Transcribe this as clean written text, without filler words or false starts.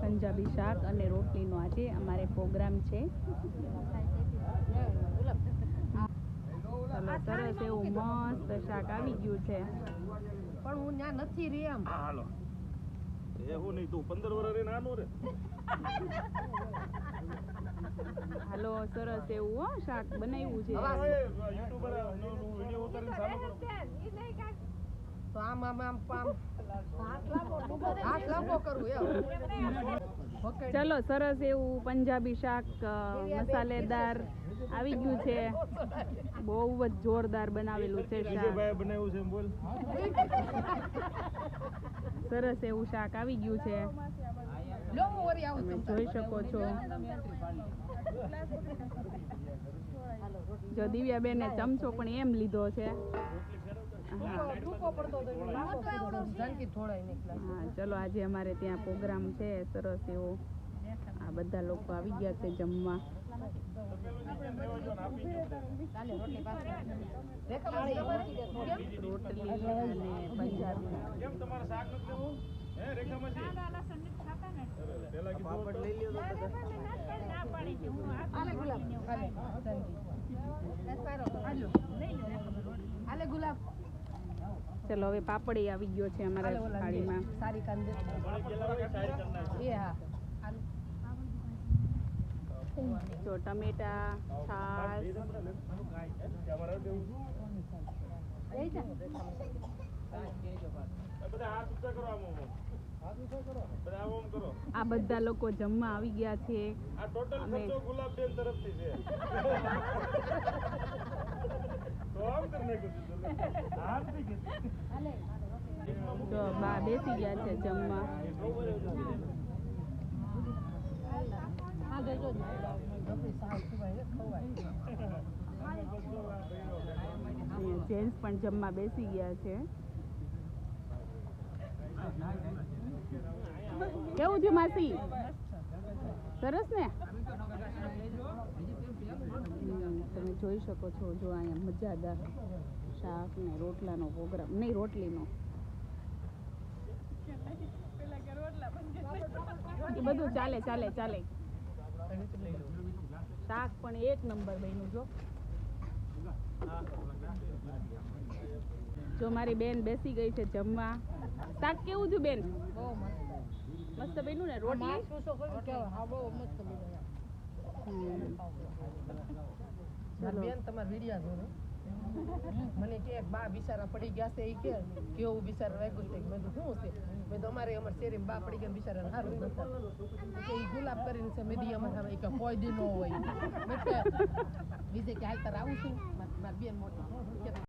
પંજાબી શાક અને રોટલીનો આજે અમારે પ્રોગ્રામ છે. સરસ એવું મસ્ત શાક આવી ગયું છે. પણ હું ત્યાં નથી રે એમ. હાલો એવું નહીં, તું 15 વર્ષ રહીને આનો રે. હાલો, સરસ એવું હો શાક બનાવ્યું છે. યુટ્યુબર વિડિયો ઉતારીને ચાલુ કરો. તો આમ હાથ લાંબો કરું એમ. ચલો, સરસ એવું પંજાબી શાક મસાલેદાર આવી ગયું છે. બહુ જ જોરદાર બનાવેલું છે શાક. બનાવ્યું છે બોલ. સરસ એવું શાક આવી ગયું છે. તમે જોઈ શકો છો. જો દિવ્યાબેને ચમચો પણ એમ લીધો છે. હા, ચલો આજે અમારે ત્યાં પ્રોગ્રામ છે સરસ એવો. આ બધા લોકો આવી ગયા છે જમવા. રોટલી અને પંજાબી. કેમ તમારે શાક નથી લેવું? હે રેખામાંથી? પેલા કી પાપડ લઈ લ્યો તો ચલો, હવે પાપડી આવી ગયો છે અમારા થાળીમાં. સારી કાંદે એ હા. જો ટમેટા, છાશ. આ બધા લોકો જમવા આવી ગયા છે. આ ટોટલ ખર્ચો ગુલાબબેન તરફથી છે. તો આમ કરને કીધું હાથ થી કીધું. તો બા બેસી ગયા છે જમવા. જેન્ટ્સ પણ જમવા બેસી ગયા છે. કેવું છે માસી? સરસ ને? તમે જોઈ શકો છો. જો અહીંયા મજાદાર શાક ને રોટલાનો પ્રોગ્રામ. નહીં, રોટલીનો. એ બધું ચાલે. શાક પણ એક નંબર બન્યું. જો મારી બેન બેસી ગઈ છે જમવા. શાક કેવું છે બેન? મસ્ત બન્યું ને? રોટલી બેન તમારા વિડિયા જોને મને કે બા બિચારા પડી ગયા છે. એ કે કેવું બિચારા વાગ્યું છે. મેં શું છે? મેં તો અમારે શેરીમાં બા પડી ગયા બિચારા સારું નથી. એ ગુલાબ કરીને છે મેદી અમારે કે કોઈ દી ન હોય. બીજે કે હાલ તાર આવું છું મારી બેન મોટી